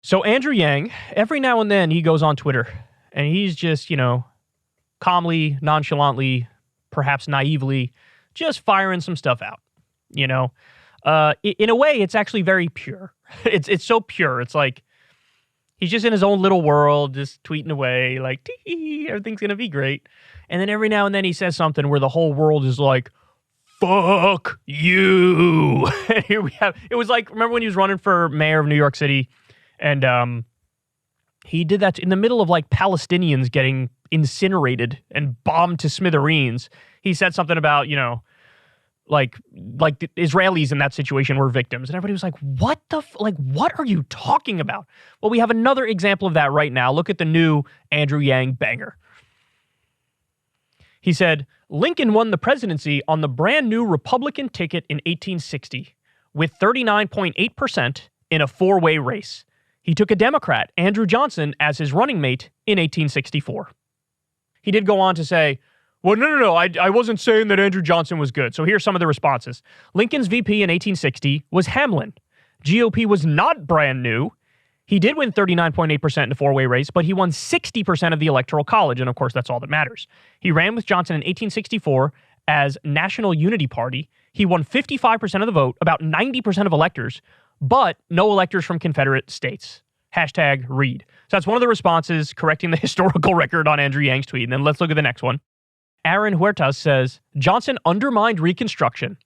So Andrew Yang, every now and then he goes on Twitter and he's just, calmly, nonchalantly, perhaps naively, just firing some stuff out, In a way, it's actually very pure. It's so pure. It's like he's just in his own little world, just tweeting away, like, tee, everything's going to be great. And then every now and then he says something where the whole world is like, fuck you. And here we have, it was like, remember when he was running for mayor of New York City? And he did that in the middle of like Palestinians getting incinerated and bombed to smithereens. He said something about, like the Israelis in that situation were victims. And everybody was like, what what are you talking about? Well, we have another example of that right now. Look at the new Andrew Yang banger. He said, Lincoln won the presidency on the brand new Republican ticket in 1860 with 39.8% in a four-way race. He took a Democrat, Andrew Johnson, as his running mate in 1864. He did go on to say, well, no, I wasn't saying that Andrew Johnson was good. So here's some of the responses. Lincoln's VP in 1860 was Hamlin. GOP was not brand new. He did win 39.8% in a four-way race, but he won 60% of the Electoral College, and of course, that's all that matters. He ran with Johnson in 1864 as National Unity Party. He won 55% of the vote, about 90% of electors, but no electors from Confederate states. Hashtag Reed. So that's one of the responses correcting the historical record on Andrew Yang's tweet. And then let's look at the next one. Aaron Huertas says, Johnson undermined Reconstruction,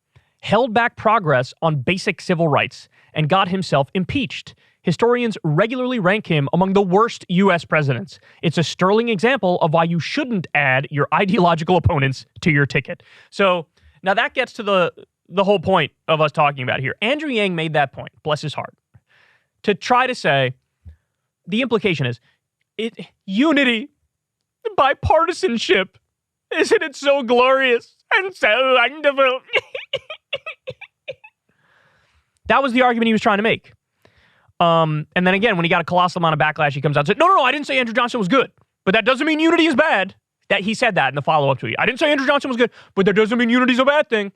held back progress on basic civil rights, and got himself impeached. Historians regularly rank him among the worst U.S. presidents. It's a sterling example of why you shouldn't add your ideological opponents to your ticket. So now that gets to the whole point of us talking about here. Andrew Yang made that point, bless his heart, to try to say, the implication is, unity, bipartisanship, isn't it so glorious and so wonderful? That was the argument he was trying to make. And then again, when he got a colossal amount of backlash, he comes out and said, no, I didn't say Andrew Johnson was good, but that doesn't mean unity is bad. That he said that in the follow-up tweet. I didn't say Andrew Johnson was good, but that doesn't mean unity's a bad thing.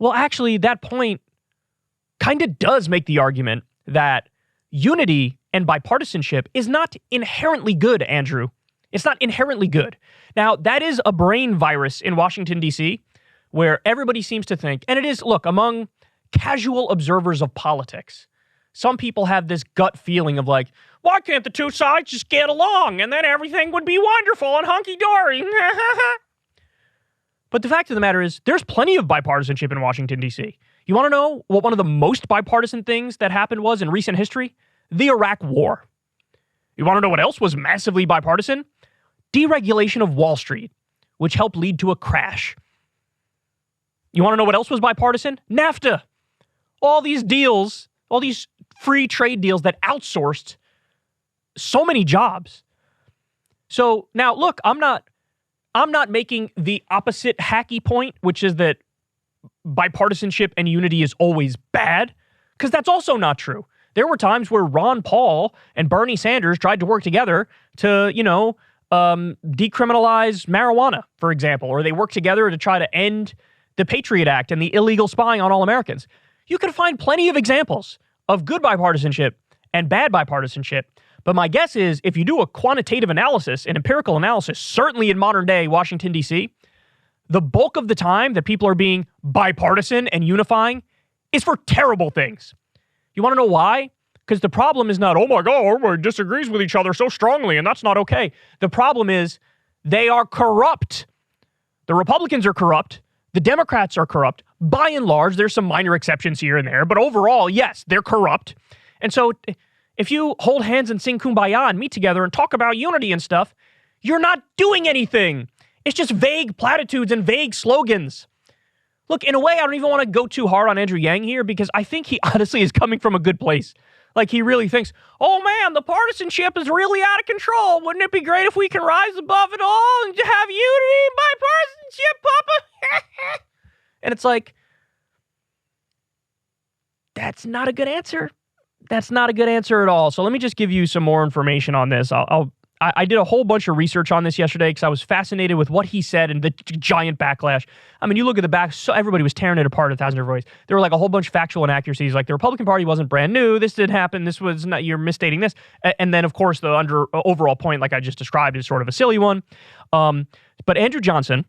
Well, actually, that point kind of does make the argument that unity and bipartisanship is not inherently good, Andrew. It's not inherently good. Now, that is a brain virus in Washington, D.C., where everybody seems to think, and it is, look, among casual observers of politics, some people have this gut feeling of like, why can't the two sides just get along and then everything would be wonderful and hunky-dory? But the fact of the matter is, there's plenty of bipartisanship in Washington, D.C. You want to know what one of the most bipartisan things that happened was in recent history? The Iraq War. You want to know what else was massively bipartisan? Deregulation of Wall Street, which helped lead to a crash. You want to know what else was bipartisan? NAFTA. All these deals, all these free trade deals that outsourced so many jobs. So now, look, I'm not making the opposite hacky point, which is that bipartisanship and unity is always bad, because that's also not true. There were times where Ron Paul and Bernie Sanders tried to work together to, decriminalize marijuana, for example, or they worked together to try to end the Patriot Act and the illegal spying on all Americans. You can find plenty of examples of good bipartisanship and bad bipartisanship. But my guess is if you do a quantitative analysis, an empirical analysis, certainly in modern day Washington, D.C., the bulk of the time that people are being bipartisan and unifying is for terrible things. You want to know why? Because the problem is not, oh my God, everybody disagrees with each other so strongly and that's not okay. The problem is they are corrupt. The Republicans are corrupt. The Democrats are corrupt. By and large, there's some minor exceptions here and there, but overall, yes, they're corrupt. And so if you hold hands and sing Kumbaya and meet together and talk about unity and stuff, you're not doing anything. It's just vague platitudes and vague slogans. Look, in a way, I don't even want to go too hard on Andrew Yang here because I think he honestly is coming from a good place. Like he really thinks, oh man, the partisanship is really out of control. Wouldn't it be great if we can rise above it all and have unity and bipartisanship, Papa? And it's like, that's not a good answer. That's not a good answer at all. So let me just give you some more information on this. I'll I did a whole bunch of research on this yesterday because I was fascinated with what he said and the giant backlash. I mean, you look at the back, so everybody was tearing it apart 1,000 different ways. There were like a whole bunch of factual inaccuracies, like the Republican Party wasn't brand new, this didn't happen, this was not, you're misstating this. And then, of course, the overall point, like I just described, is sort of a silly one. But Andrew Johnson,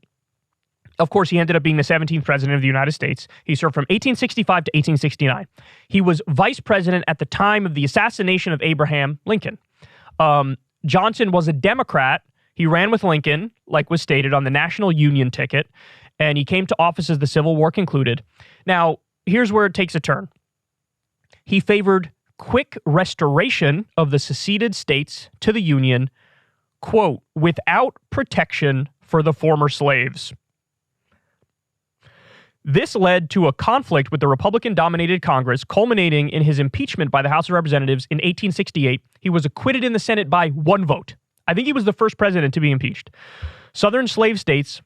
of course, he ended up being the 17th president of the United States. He served from 1865 to 1869. He was vice president at the time of the assassination of Abraham Lincoln. Johnson was a Democrat. He ran with Lincoln, like was stated, on the National Union ticket, and he came to office as the Civil War concluded. Now, here's where it takes a turn. He favored quick restoration of the seceded states to the Union, quote, without protection for the former slaves. This led to a conflict with the Republican-dominated Congress, culminating in his impeachment by the House of Representatives in 1868. He was acquitted in the Senate by one vote. I think he was the first president to be impeached. Southern slave states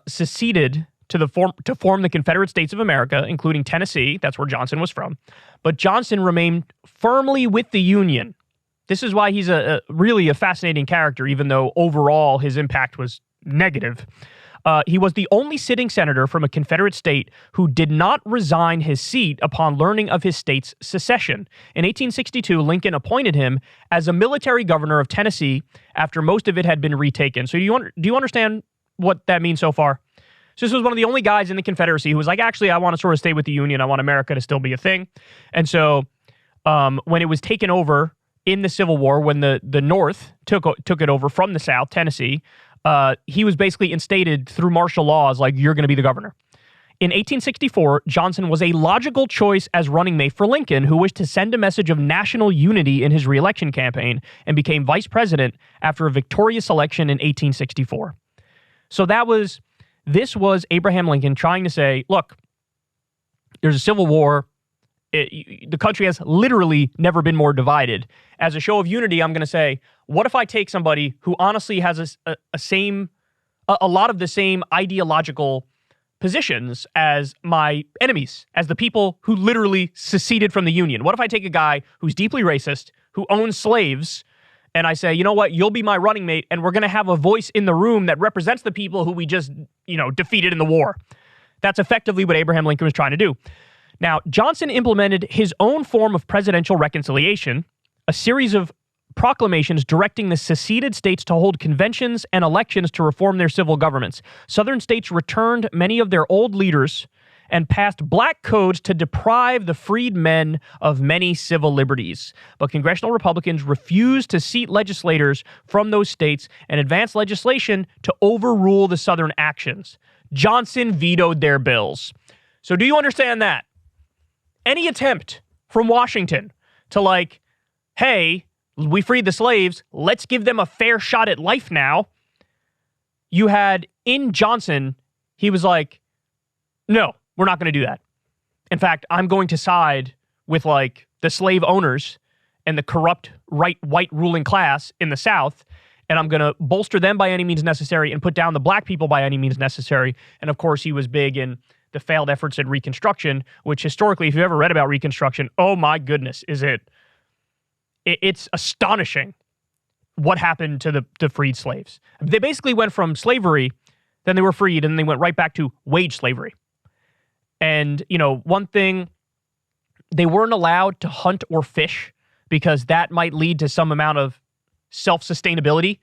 seceded to form the Confederate States of America, including Tennessee. That's where Johnson was from. But Johnson remained firmly with the Union. This is why he's really a fascinating character, even though overall his impact was negative. He was the only sitting senator from a Confederate state who did not resign his seat upon learning of his state's secession. In 1862, Lincoln appointed him as a military governor of Tennessee after most of it had been retaken. So do you understand what that means so far? So this was one of the only guys in the Confederacy who was like, actually, I want to sort of stay with the Union. I want America to still be a thing. And so when it was taken over in the Civil War, when the North took it over from the South, Tennessee, he was basically instated through martial law as like, you're going to be the governor. In 1864, Johnson was a logical choice as running mate for Lincoln, who wished to send a message of national unity in his re-election campaign, and became vice president after a victorious election in 1864. So this was Abraham Lincoln trying to say, look, there's a civil war. The country has literally never been more divided. As a show of unity, I'm going to say, what if I take somebody who honestly has a lot of the same ideological positions as my enemies, as the people who literally seceded from the Union? What if I take a guy who's deeply racist, who owns slaves, and I say, you know what, you'll be my running mate, and we're going to have a voice in the room that represents the people who we just, defeated in the war. That's effectively what Abraham Lincoln was trying to do. Now, Johnson implemented his own form of presidential reconciliation, a series of proclamations directing the seceded states to hold conventions and elections to reform their civil governments. Southern states returned many of their old leaders and passed black codes to deprive the freed men of many civil liberties. But congressional Republicans refused to seat legislators from those states and advance legislation to overrule the Southern actions. Johnson vetoed their bills. So do you understand that? Any attempt from Washington to hey, we freed the slaves, let's give them a fair shot at life now. You had in Johnson, he was like, no, we're not going to do that. In fact, I'm going to side with the slave owners and the corrupt white ruling class in the South, and I'm going to bolster them by any means necessary and put down the black people by any means necessary. And of course, he was big in the failed efforts at Reconstruction, which historically, if you've ever read about Reconstruction, oh my goodness, it's astonishing what happened to the freed slaves. They basically went from slavery, then they were freed, and they went right back to wage slavery. And, one thing, they weren't allowed to hunt or fish because that might lead to some amount of self-sustainability.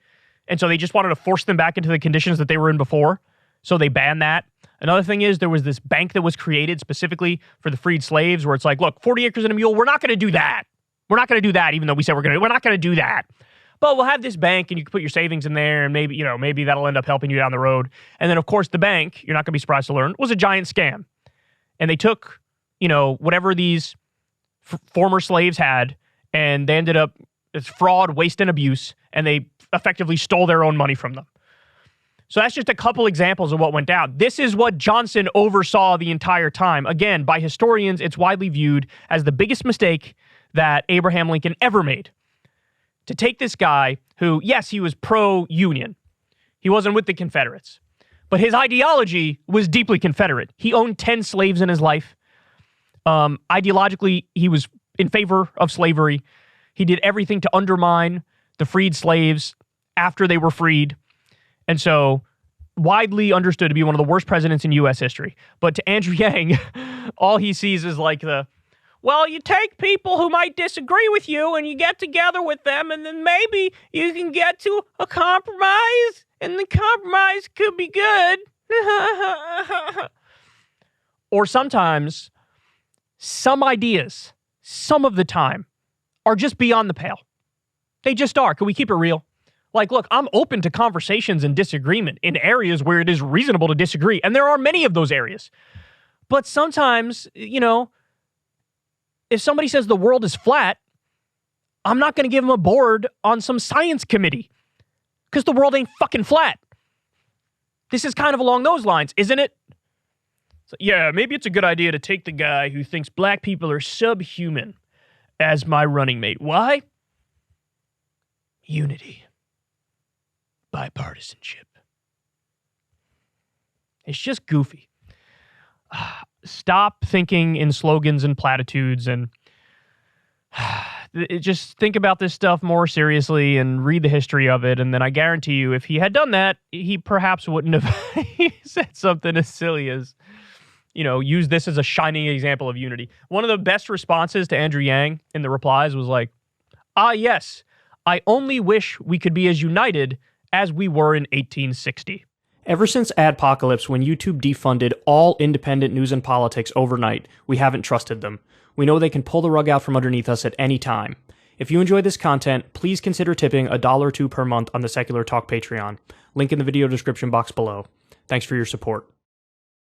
And so they just wanted to force them back into the conditions that they were in before. So they banned that. Another thing is there was this bank that was created specifically for the freed slaves where it's like, look, 40 acres and a mule, we're not going to do that. We're not going to do that, even though we said we're not going to do that. But we'll have this bank and you can put your savings in there and maybe that'll end up helping you down the road. And then, of course, the bank, you're not going to be surprised to learn, was a giant scam. And they took, whatever these former slaves had, and they ended up, it's fraud, waste, and abuse, and they effectively stole their own money from them. So that's just a couple examples of what went down. This is what Johnson oversaw the entire time. Again, by historians, it's widely viewed as the biggest mistake that Abraham Lincoln ever made. To take this guy who, yes, he was pro-Union. He wasn't with the Confederates. But his ideology was deeply Confederate. He owned 10 slaves in his life. Ideologically, he was in favor of slavery. He did everything to undermine the freed slaves after they were freed. And so widely understood to be one of the worst presidents in U.S. history. But to Andrew Yang, all he sees is like well, you take people who might disagree with you and you get together with them and then maybe you can get to a compromise and the compromise could be good. Or sometimes some ideas, some of the time, are just beyond the pale. They just are. Can we keep it real? Like, look, I'm open to conversations and disagreement in areas where it is reasonable to disagree. And there are many of those areas. But sometimes, if somebody says the world is flat, I'm not going to give them a board on some science committee because the world ain't fucking flat. This is kind of along those lines, isn't it? So, yeah, maybe it's a good idea to take the guy who thinks black people are subhuman as my running mate. Why? Unity. Bipartisanship. It's just goofy. Stop thinking in slogans and platitudes and just think about this stuff more seriously and read the history of it. And then I guarantee you, if he had done that, he perhaps wouldn't have said something as silly as, use this as a shining example of unity. One of the best responses to Andrew Yang in the replies was like, yes, I only wish we could be as united as we were in 1860. Ever since Adpocalypse, when YouTube defunded all independent news and politics overnight, we haven't trusted them. We know they can pull the rug out from underneath us at any time. If you enjoy this content, please consider tipping $1 or $2 per month on the Secular Talk Patreon. Link in the video description box below. Thanks for your support.